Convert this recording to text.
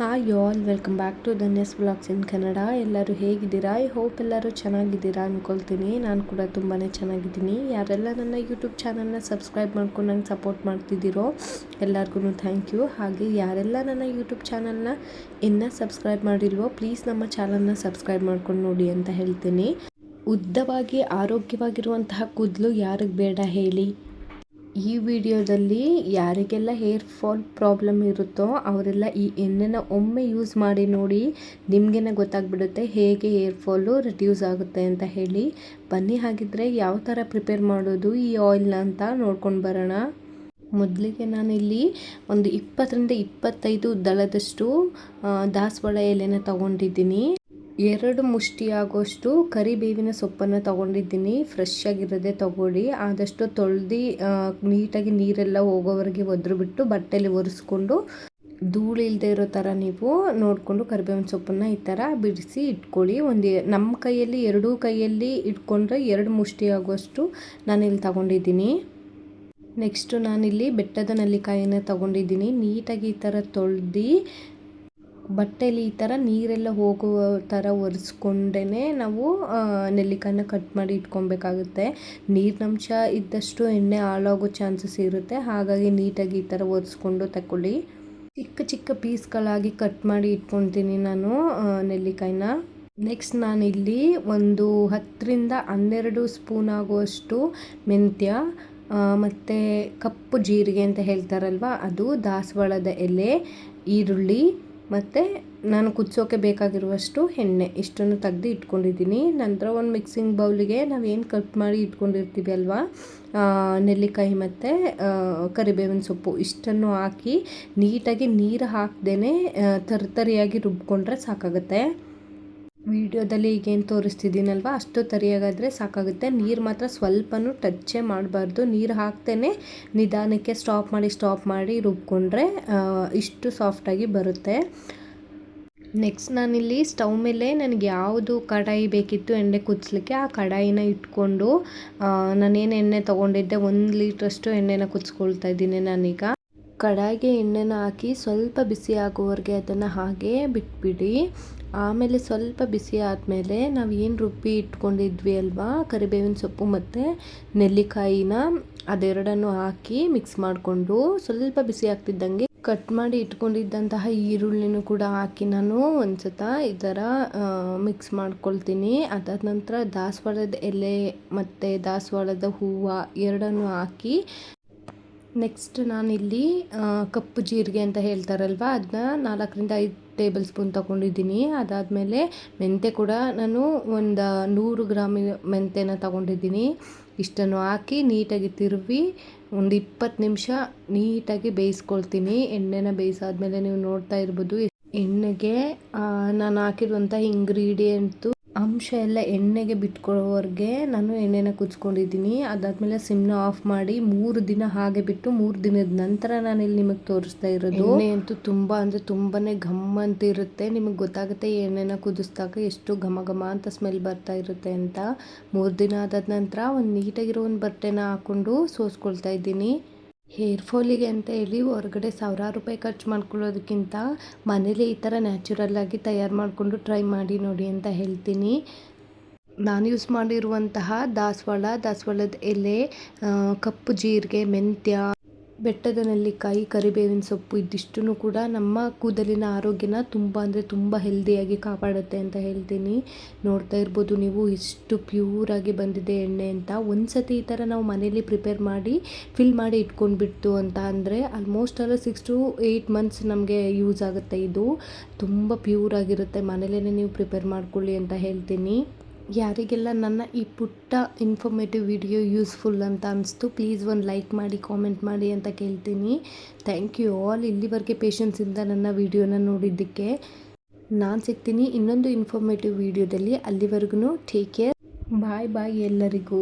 Hi all, welcome back to Dhanya's vlogs in Kannada. ಎಲ್ಲರೂ ಹೇಗಿದ್ದೀರಾ? I hope ಎಲ್ಲರೂ ಚೆನ್ನಾಗಿದ್ದೀರಾ ಅಂದ್ಕೊಳ್ತೀನಿ. ನಾನು ಕೂಡ ತುಂಬಾ ಚೆನ್ನಾಗಿದ್ದೀನಿ. ಯಾರೆಲ್ಲ ನನ್ನ ಯೂಟ್ಯೂಬ್ ಚಾನಲ್ನ ಸಬ್ಸ್ಕ್ರೈಬ್ ಮಾಡ್ಕೊಂಡು ನಂಗೆ ಸಪೋರ್ಟ್ ಮಾಡ್ತಿದ್ದೀರೋ ಎಲ್ಲರಿಗೂ ಥ್ಯಾಂಕ್ ಯು. ಹಾಗೆ ಯಾರೆಲ್ಲ ನನ್ನ ಯೂಟ್ಯೂಬ್ ಚಾನಲ್ನ ಇನ್ನೂ ಸಬ್ಸ್ಕ್ರೈಬ್ ಮಾಡಿಲ್ವೋ ಪ್ಲೀಸ್ ನಮ್ಮ ಚಾನಲ್ನ ಸಬ್ಸ್ಕ್ರೈಬ್ ಮಾಡ್ಕೊಂಡು ನೋಡಿ ಅಂತ ಹೇಳ್ತೀನಿ. ಉದ್ದವಾಗಿ ಆರೋಗ್ಯವಾಗಿರುವಂತಹ ಕೂದಲು ಯಾರಿಗೆ ಬೇಡ ಹೇಳಿ? ಈ ವಿಡಿಯೋದಲ್ಲಿ ಯಾರಿಗೆಲ್ಲ ಹೇರ್ ಫಾಲ್ ಪ್ರಾಬ್ಲಮ್ ಇರುತ್ತೋ ಅವರೆಲ್ಲ ಈ ಎಣ್ಣೆನ ಒಮ್ಮೆ ಯೂಸ್ ಮಾಡಿ ನೋಡಿ, ನಿಮಗೇನೆ ಗೊತ್ತಾಗ್ಬಿಡುತ್ತೆ ಹೇಗೆ ಹೇರ್ ಫಾಲು ರಿಡ್ಯೂಸ್ ಆಗುತ್ತೆ ಅಂತ ಹೇಳಿ. ಬನ್ನಿ ಹಾಗಿದ್ರೆ ಯಾವ ಥರ ಪ್ರಿಪೇರ್ ಮಾಡೋದು ಈ ಆಯಿಲ್ನ ಅಂತ ನೋಡ್ಕೊಂಡು ಬರೋಣ. ಮೊದಲಿಗೆ ನಾನಿಲ್ಲಿ ಒಂದು 20-25 ದಳದಷ್ಟು ದಾಸವಾಳ ಎಲೆನ ತಗೊಂಡಿದ್ದೀನಿ. 2 ಮುಷ್ಟಿ ಆಗೋಷ್ಟು ಕರಿಬೇವಿನ ಸೊಪ್ಪನ್ನು ತಗೊಂಡಿದ್ದೀನಿ. ಫ್ರೆಶ್ ಆಗಿರೋದೇ ತಗೊಳ್ಳಿ. ಆದಷ್ಟು ತೊಳೆದು ನೀಟಾಗಿ ನೀರೆಲ್ಲ ಹೋಗೋವರೆಗೆ ಒದ್ರುಬಿಟ್ಟು ಬಟ್ಟೆಲಿ ಒರೆಸ್ಕೊಂಡು ಧೂಳು ಇಲ್ಲದೆ ಇರೋ ಥರ ನೀವು ನೋಡಿಕೊಂಡು ಕರಿಬೇವಿನ ಸೊಪ್ಪನ್ನು ಈ ಥರ ಬಿಡಿಸಿ ಇಟ್ಕೊಳ್ಳಿ. ನಮ್ಮ ಕೈಯಲ್ಲಿ 2 ಕೈಯಲ್ಲಿ ಇಟ್ಕೊಂಡ್ರೆ 2 ಮುಷ್ಟಿ ಆಗೋಷ್ಟು ನಾನಿಲ್ಲಿ ತಗೊಂಡಿದ್ದೀನಿ. ನೆಕ್ಸ್ಟು ನಾನಿಲ್ಲಿ ಬೆಟ್ಟದ ನೆಲ್ಲಿಕಾಯಿನ ತಗೊಂಡಿದ್ದೀನಿ. ನೀಟಾಗಿ ಈ ಥರ ತೊಳೆದು ಬಟ್ಟೆಯಲ್ಲಿ ಈ ಥರ ನೀರೆಲ್ಲ ಹೋಗುವ ಥರ ಒರೆಸ್ಕೊಂಡೇ ನಾವು ನೆಲ್ಲಿಕಾಯಿನ ಕಟ್ ಮಾಡಿ ಇಟ್ಕೊಬೇಕಾಗುತ್ತೆ. ನೀರಿನಂಶ ಇದ್ದಷ್ಟು ಎಣ್ಣೆ ಹಾಳಾಗೋ ಚಾನ್ಸಸ್ ಇರುತ್ತೆ. ಹಾಗಾಗಿ ನೀಟಾಗಿ ಈ ಥರ ಒರೆಸ್ಕೊಂಡು ತಗೊಳ್ಳಿ. ಚಿಕ್ಕ ಚಿಕ್ಕ ಪೀಸ್ಗಳಾಗಿ ಕಟ್ ಮಾಡಿ ಇಟ್ಕೊತೀನಿ ನಾನು ನೆಲ್ಲಿಕಾಯಿನ. ನೆಕ್ಸ್ಟ್ ನಾನಿಲ್ಲಿ ಒಂದು 10-12 ಸ್ಪೂನ್ ಆಗುವಷ್ಟು ಮೆಂತ್ಯ ಮತ್ತು ಕಪ್ಪು ಜೀರಿಗೆ ಅಂತ ಹೇಳ್ತಾರಲ್ವ ಅದು, ದಾಸವಾಳದ ಎಲೆ, ಈರುಳ್ಳಿ ಮತ್ತು ನಾನು ಕುದಿಸೋಕೆ ಬೇಕಾಗಿರುವಷ್ಟು ಎಣ್ಣೆ ಇಷ್ಟನ್ನು ತೆಗೆದು ಇಟ್ಕೊಂಡಿದ್ದೀನಿ. ನಂತರ ಒಂದು ಮಿಕ್ಸಿಂಗ್ ಬೌಲಿಗೆ ನಾವೇನು ಕಟ್ ಮಾಡಿ ಇಟ್ಕೊಂಡಿರ್ತೀವಿ ಅಲ್ವಾ, ನೆಲ್ಲಿಕಾಯಿ ಮತ್ತು ಕರಿಬೇವಿನ ಸೊಪ್ಪು ಇಷ್ಟನ್ನು ಹಾಕಿ ನೀಟಾಗಿ ನೀರು ಹಾಕ್ದೇ ತರಿಯಾಗಿ ರುಬ್ಕೊಂಡ್ರೆ ಸಾಕಾಗುತ್ತೆ. ವಿಡಿಯೋದಲ್ಲಿ ಈಗೇನು ತೋರಿಸ್ತಿದ್ದೀನಲ್ವ ಅಷ್ಟು ತರಿಯಾಗಾದರೆ ಸಾಕಾಗುತ್ತೆ. ನೀರು ಮಾತ್ರ ಸ್ವಲ್ಪನೂ ಟಚ್ಚೇ ಮಾಡಬಾರ್ದು. ನೀರು ಹಾಕ್ತೇ ನಿಧಾನಕ್ಕೆ ಸ್ಟಾಪ್ ಮಾಡಿ ರುಬ್ಕೊಂಡ್ರೆ ಇಷ್ಟು ಸಾಫ್ಟಾಗಿ ಬರುತ್ತೆ. ನೆಕ್ಸ್ಟ್ ನಾನಿಲ್ಲಿ ಸ್ಟವ್ ಮೇಲೆ ನನಗೆ ಯಾವುದು ಕಡಾಯಿ ಬೇಕಿತ್ತು ಎಣ್ಣೆ ಕುದಿಸ್ಲಿಕ್ಕೆ ಆ ಕಡಾಯಿನ ಇಟ್ಕೊಂಡು ನಾನೇನು ಎಣ್ಣೆ ತೊಗೊಂಡಿದ್ದೆ 1 ಲೀಟ್ರಷ್ಟು ಎಣ್ಣೆನ ಕುದಿಸ್ಕೊಳ್ತಾ ಇದ್ದೀನಿ ನಾನೀಗ. ಕಡಾಯಿಗೆ ಎಣ್ಣೆನ ಹಾಕಿ ಸ್ವಲ್ಪ ಬಿಸಿ ಆಗುವವರೆಗೆ ಅದನ್ನು ಹಾಗೆ ಬಿಟ್ಬಿಡಿ. ಆಮೇಲೆ ಸ್ವಲ್ಪ ಬಿಸಿ ಆದಮೇಲೆ ನಾವು ಏನು ರುಬ್ಬಿ ಇಟ್ಕೊಂಡಿದ್ವಿ ಅಲ್ವಾ ಕರಿಬೇವಿನ ಸೊಪ್ಪು ಮತ್ತು ನೆಲ್ಲಿಕಾಯಿನ ಅದೆರಡನ್ನು ಹಾಕಿ ಮಿಕ್ಸ್ ಮಾಡಿಕೊಂಡು ಸ್ವಲ್ಪ ಬಿಸಿ ಆಗ್ತಿದ್ದಂಗೆ ಕಟ್ ಮಾಡಿ ಇಟ್ಕೊಂಡಿದ್ದಂತಹ ಈರುಳ್ಳಿನೂ ಕೂಡ ಹಾಕಿ ನಾನು ಒಂದ್ಸತ ಈ ಥರ ಮಿಕ್ಸ್ ಮಾಡ್ಕೊಳ್ತೀನಿ. ಅದಾದ ನಂತರ ದಾಸವಾಳದ ಎಲೆ ಮತ್ತು ದಾಸವಾಳದ ಹೂವು ಎರಡನ್ನೂ ಹಾಕಿ ನೆಕ್ಸ್ಟ್ ನಾನಿಲ್ಲಿ ಕಪ್ಪು ಜೀರಿಗೆ ಅಂತ ಹೇಳ್ತಾರಲ್ವ ಅದನ್ನ 4-5 ಟೇಬಲ್ ಸ್ಪೂನ್ ತೊಗೊಂಡಿದ್ದೀನಿ. ಅದಾದಮೇಲೆ ಮೆಂತ್ಯ ಕೂಡ ನಾನು ಒಂದು 100 ಗ್ರಾಮ್ ಮೆಂತ್ಯನ ತೊಗೊಂಡಿದ್ದೀನಿ. ಇಷ್ಟನ್ನು ಹಾಕಿ ನೀಟಾಗಿ ತಿರುವಿ ಒಂದು 20 ನಿಮಿಷ ನೀಟಾಗಿ ಬೇಯಿಸ್ಕೊಳ್ತೀನಿ. ಎಣ್ಣೆನ ಬೇಯಿಸಾದ್ಮೇಲೆ ನೀವು ನೋಡ್ತಾ ಇರ್ಬೋದು ಎಣ್ಣೆಗೆ ನಾನು ಹಾಕಿರುವಂಥ ಇಂಗ್ರೀಡಿಯೆಂಟು ಅಂಶ ಎಲ್ಲ ಎಣ್ಣೆಗೆ ಬಿಟ್ಕೊಳ್ಳೋವರೆಗೆ ನಾನು ಎಣ್ಣೆನ ಕುದಿಸ್ಕೊಂಡಿದ್ದೀನಿ. ಅದಾದಮೇಲೆ ಸಿಮ್ನ ಆಫ್ ಮಾಡಿ 3 ದಿನ ಹಾಗೆ ಬಿಟ್ಟು 3 ದಿನದ ನಂತರ ನಾನಿಲ್ಲಿ ನಿಮಗೆ ತೋರಿಸ್ತಾ ಇರೋದು. ಎಣ್ಣೆ ಅಂತೂ ತುಂಬ ಅಂದರೆ ತುಂಬಾ ಘಮ್ ಅಂತ ಇರುತ್ತೆ. ನಿಮಗೆ ಗೊತ್ತಾಗುತ್ತೆ ಈ ಎಣ್ಣೆನ ಕುದಿಸಿದಾಗ ಎಷ್ಟು ಘಮ ಘಮ ಅಂತ ಸ್ಮೆಲ್ ಬರ್ತಾ ಇರುತ್ತೆ ಅಂತ. 3 ದಿನ ಆದ ನಂತರ ಒಂದು ನೀಟಾಗಿರೋ ಒಂದು ಬಟ್ಟೆನ ಹಾಕ್ಕೊಂಡು ಸೋಸ್ಕೊಳ್ತಾ ಇದ್ದೀನಿ. ಹೇರ್ ಫಾಲಿಗೆ ಅಂತ ಹೇಳಿ ಹೊರಗಡೆ ಸಾವಿರಾರು ರೂಪಾಯಿ ಖರ್ಚು ಮಾಡ್ಕೊಳ್ಳೋದಕ್ಕಿಂತ ಮನೇಲಿ ಈ ಥರ ನ್ಯಾಚುರಲ್ಲಾಗಿ ತಯಾರು ಮಾಡಿಕೊಂಡು ಟ್ರೈ ಮಾಡಿ ನೋಡಿ ಅಂತ ಹೇಳ್ತೀನಿ. ನಾನು ಯೂಸ್ ಮಾಡಿರುವಂತಹ ದಾಸವಾಳದ ಎಲೆ, ಕಪ್ಪು ಜೀರಿಗೆ, ಮೆಂತ್ಯ, ಬೆಟ್ಟದ ನೆಲ್ಲಿಕಾಯಿ, ಕರಿಬೇವಿನ ಸೊಪ್ಪು ಇದಿಷ್ಟನ್ನು ಕೂಡ ನಮ್ಮ ಕೂದಲಿನ ಆರೋಗ್ಯನ ತುಂಬ ಅಂದರೆ ತುಂಬ ಹೆಲ್ದಿಯಾಗಿ ಕಾಪಾಡುತ್ತೆ ಅಂತ ಹೇಳ್ತೀನಿ. ನೋಡ್ತಾ ಇರ್ಬೋದು ನೀವು ಇಷ್ಟು ಪ್ಯೂರಾಗಿ ಬಂದಿದೆ ಎಣ್ಣೆ ಅಂತ. ಒಂದ್ಸತಿ ಈ ಥರ ನಾವು ಮನೇಲಿ ಪ್ರಿಪೇರ್ ಮಾಡಿ ಫಿಲ್ ಮಾಡಿ ಇಟ್ಕೊಂಡ್ಬಿಟ್ಟು ಅಂತ ಅಂದರೆ ಆಲ್ಮೋಸ್ಟ್ 6 to 8 ಮಂತ್ಸ್ ನಮಗೆ ಯೂಸ್ ಆಗುತ್ತೆ. ಇದು ತುಂಬ ಪ್ಯೂರಾಗಿರುತ್ತೆ. ಮನೇಲೇ ನೀವು ಪ್ರಿಪೇರ್ ಮಾಡ್ಕೊಳ್ಳಿ ಅಂತ ಹೇಳ್ತೀನಿ. ಯಾರಿಗೆಲ್ಲ ನನ್ನ ಈ ಪುಟ್ಟ ಇನ್ಫಾರ್ಮೇಟಿವ್ ವಿಡಿಯೋ ಯೂಸ್ಫುಲ್ ಅಂತ ಅನಿಸ್ತು ಪ್ಲೀಸ್ ಒಂದು ಲೈಕ್ ಮಾಡಿ ಕಾಮೆಂಟ್ ಮಾಡಿ ಅಂತ ಕೇಳ್ತೀನಿ. ಥ್ಯಾಂಕ್ ಯು ಆಲ್ ಇಲ್ಲಿವರೆಗೆ ಪೇಷನ್ಸಿಂದ ನನ್ನ ವಿಡಿಯೋನ ನೋಡಿದ್ದಕ್ಕೆ. ನಾನು ಸಿಗ್ತೀನಿ ಇನ್ನೊಂದು ಇನ್ಫಾರ್ಮೇಟಿವ್ ವಿಡಿಯೋದಲ್ಲಿ. ಅಲ್ಲಿವರೆಗೂ ಟೇಕ್ ಕೇರ್. ಬಾಯ್ ಎಲ್ಲರಿಗೂ.